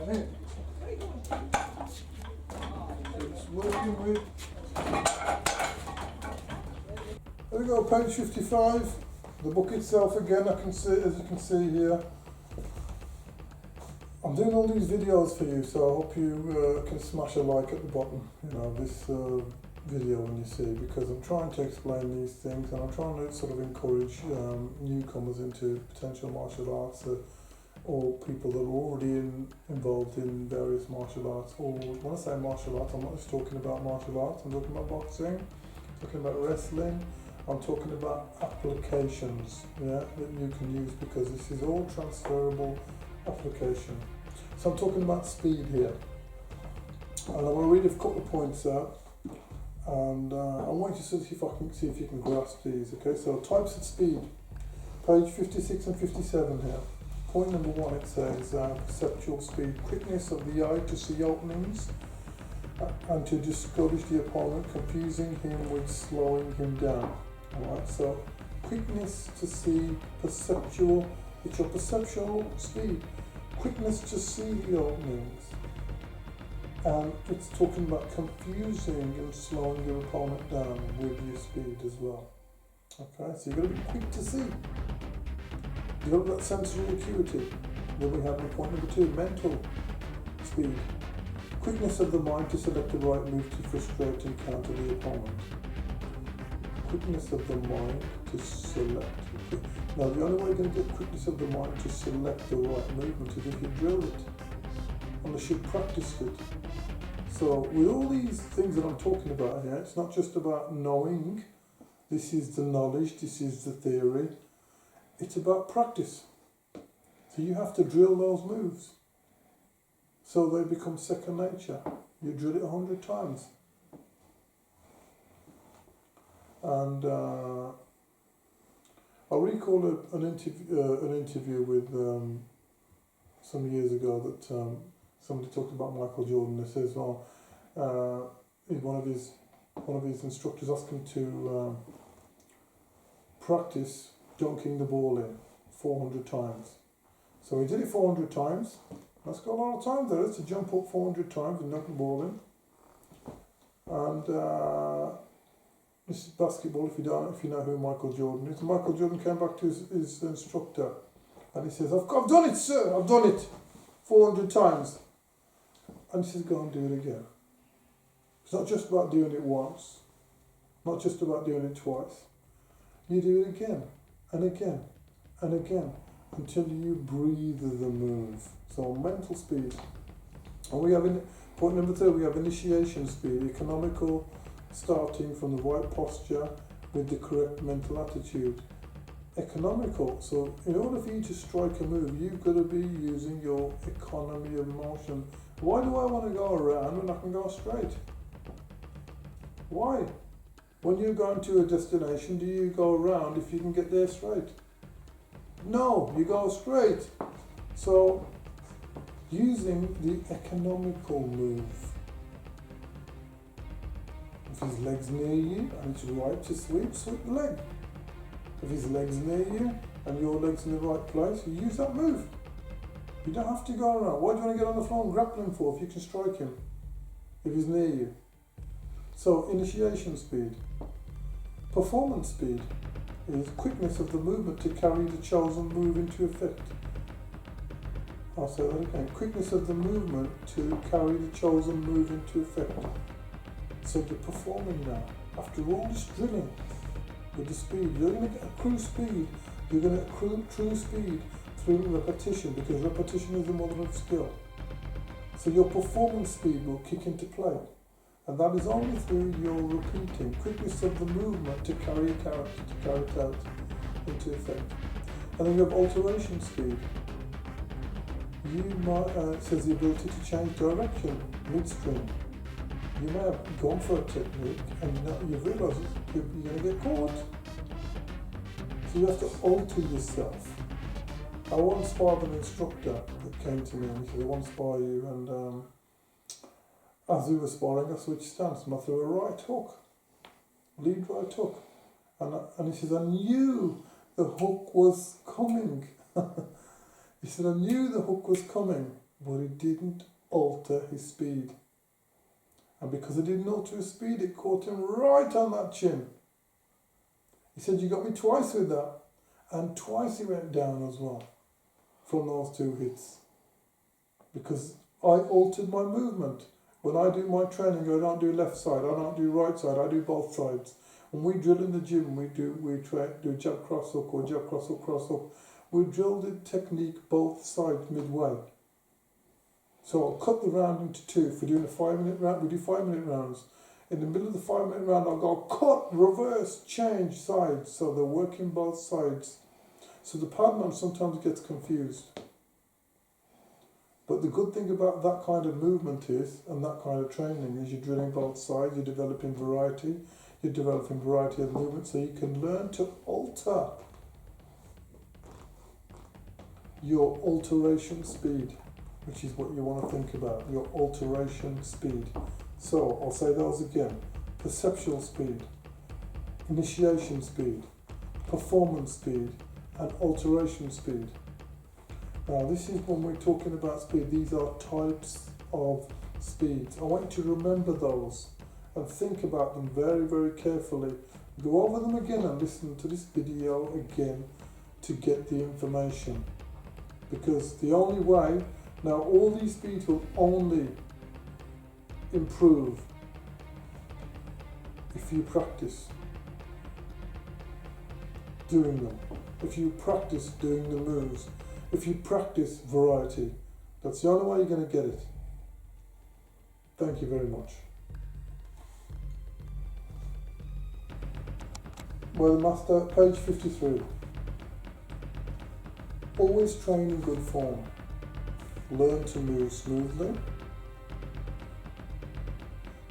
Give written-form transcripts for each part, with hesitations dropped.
and in. So it's working with. There we go, page 55. The book itself again, I can see, as you can see here. I'm doing all these videos for you, so I hope you can smash a like at the bottom, you know, this video when you see, because I'm trying to explain these things and I'm trying to sort of encourage newcomers into potential martial arts or people that are already involved in various martial arts. Or when I say martial arts, I'm not just talking about martial arts, I'm talking about boxing, I'm talking about wrestling, I'm talking about applications, yeah, that you can use, because this is all transferable application. So I'm talking about speed here, and I'm going to read a couple of points out, and I want you to see if you can grasp these. Okay, so types of speed, page 56 and 57 here. Point number 1, it says perceptual speed, quickness of the eye to see openings and to discourage the opponent, confusing him with slowing him down. Alright, so quickness to see, perceptual, it's your perceptual speed, quickness to see the openings, and it's talking about confusing and slowing your opponent down with your speed as well. Okay, so you've got to be quick to see. You've got that sensory acuity. Then we have point number 2, mental speed, quickness of the mind to select the right move to frustrate and counter the opponent. Quickness of the mind to select. Now the only way you're going to get quickness of the mind to select the right movement is if you drill it, unless you practiced it. So with all these things that I'm talking about here, it's not just about knowing, this is the knowledge, this is the theory, it's about practice. So you have to drill those moves so they become second nature. You drill it 100 times. And I recall an interview with some years ago that somebody talked about Michael Jordan. They says, well, one of his instructors asked him to practice dunking the ball in 400 times. So he did it 400 times. That's got a lot of time there, is to jump up 400 times and dunk the ball in. And this is basketball, if you know who Michael Jordan is. Michael Jordan came back to his instructor and he says, I've done it, sir, I've done it 400 times. And he says, go and do it again. It's not just about doing it once, not just about doing it twice. You do it again and again and again until you breathe the move. So mental speed. And we have, point number 3, we have initiation speed, economical, starting from the right posture with the correct mental attitude. Economical, so in order for you to strike a move, you've got to be using your economy of motion. Why do I want to go around when I can go straight? Why? When you're going to a destination, do you go around if you can get there straight? No, you go straight. So, using the economical move. If his leg's near you and it's right to sweep the leg. If his leg's near you and your leg's in the right place, you use that move. You don't have to go around. Why do you want to get on the floor and grapple him for if you can strike him? If he's near you. So, initiation speed. Performance speed is quickness of the movement to carry the chosen move into effect. I'll say that again. Quickness of the movement to carry the chosen move into effect. So you're performing now. After all this drilling with the speed, you're going to accrue speed. You're going to accrue true speed through repetition, because repetition is the mother of skill. So your performance speed will kick into play. And that is only through your repeating. Quickness of the movement to carry it out into effect. And then you have alteration speed. You might, it says the ability to change direction midstream. You may have gone for a technique and you realise you're going to get caught. So you have to alter yourself. I once sparred an instructor that came to me and he said, I want to spar you, and as we were sparring I switched stance and I threw a right hook, lead right hook, and he says, I knew the hook was coming. He said, I knew the hook was coming, but it didn't alter his speed. And because it didn't alter his speed, it caught him right on that chin. He said, you got me twice with that. And twice he went down as well from those two hits. Because I altered my movement. When I do my training, I don't do left side, I don't do right side, I do both sides. When we drill in the gym, we do jab cross hook or jab cross hook. We drill the technique both sides midway. So I'll cut the round into two. If we're doing a 5-minute round, we do 5-minute rounds. In the middle of the 5-minute round, I'll go cut, reverse, change sides. So they're working both sides. So the padman sometimes gets confused. But the good thing about that kind of movement is, and that kind of training, is you're drilling both sides, you're developing variety of movement, so you can learn to alter your alteration speed, which is what you want to think about, your alteration speed. So I'll say those again: perceptual speed, initiation speed, performance speed, and alteration speed. Now this is when we're talking about speed, these are types of speeds. I want you to remember those and think about them very, very carefully. Go over them again and listen to this video again to get the information. Because the only way, now all these speeds will only improve if you practice doing them, if you practice doing the moves, if you practice variety. That's the only way you're going to get it. Thank you very much. Well, Master, page 53. Always train in good form. Learn to move smoothly.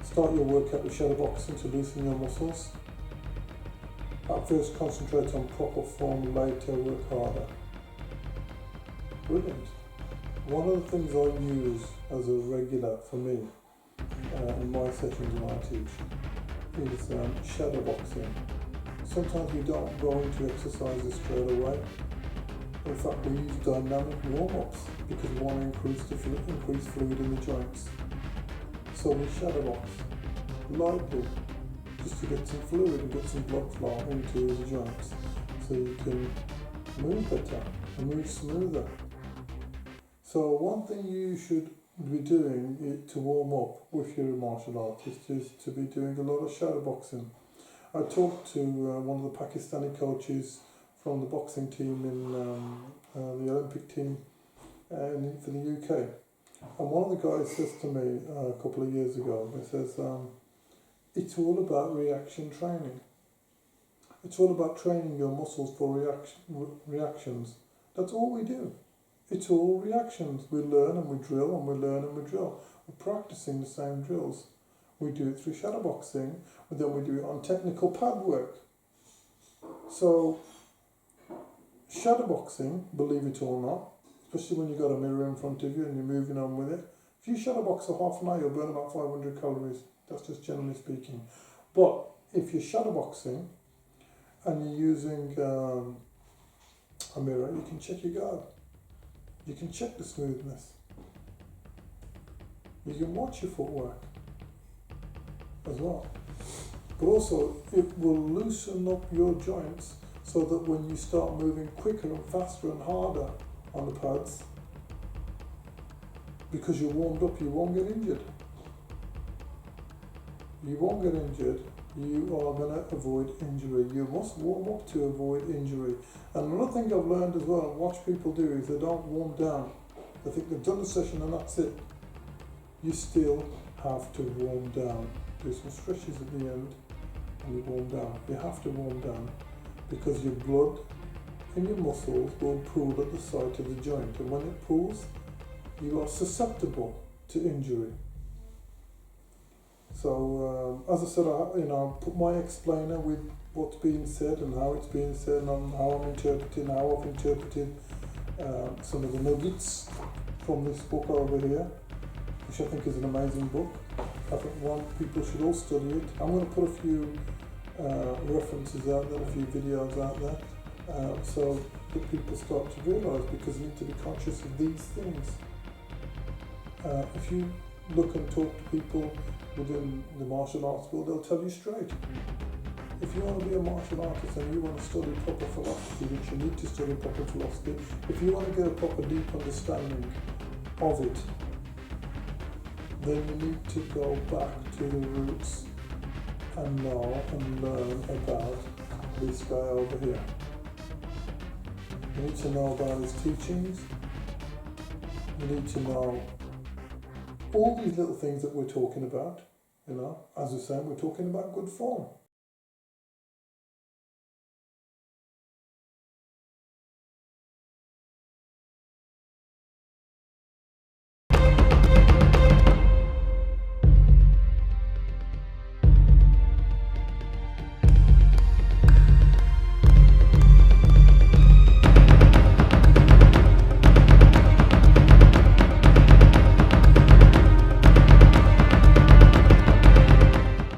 Start your workout with shadow boxing to loosen your muscles. At first concentrate on proper form, later work harder. Brilliant. One of the things I use as a regular for me in my sessions when I teach is shadow boxing. Sometimes we don't go into exercises straight away. In fact, we use dynamic warm-ups because we want to increase fluid in the joints. So we shadow box lightly just to get some fluid and get some blood flow into the joints so you can move better and move smoother. So one thing you should be doing to warm up with your martial artist is to be doing a lot of shadow boxing. I talked to one of the Pakistani coaches from the boxing team in the Olympic team for the UK. And one of the guys says to me a couple of years ago, he says, it's all about reaction training. It's all about training your muscles for reactions. That's all we do. It's all reactions. We learn and we drill and we learn and we drill. We're practicing the same drills. We do it through shadow boxing, and then we do it on technical pad work. So, shadow boxing, believe it or not, especially when you've got a mirror in front of you and you're moving on with it, if you shadow box for half an hour, you'll burn about 500 calories. That's just generally speaking. But if you're shadow boxing and you're using a mirror, you can check your guard. You can check the smoothness. You can watch your footwork as well. But also, it will loosen up your joints so that when you start moving quicker and faster and harder on the pads, because you're warmed up, you won't get injured. You won't get injured. You are going to avoid injury. You must warm up to avoid injury. And another thing I've learned as well, and watch people do, is they don't warm down. They think they've done the session and that's it. You still have to warm down. Do some stretches at the end and you warm down. You have to warm down because your blood in your muscles will pool at the site of the joint, and when it pools, you are susceptible to injury. So, as I said, I put my explainer with what's being said and how it's being said and how I'm interpreting, how I've interpreted some of the nuggets from this book over here, which I think is an amazing book. I think people should all study it. I'm going to put a few references out there, a few videos out there, so that people start to realise, because you need to be conscious of these things. If you look and talk to people within the martial arts world, they'll tell you straight. If you want to be a martial artist and you want to study proper philosophy, which you need to study proper philosophy, if you want to get a proper deep understanding of it, then you need to go back to the roots and know and learn about this guy over here. You need to know about his teachings. You need to know all these little things that we're talking about. You know, as I say, we're talking about good form.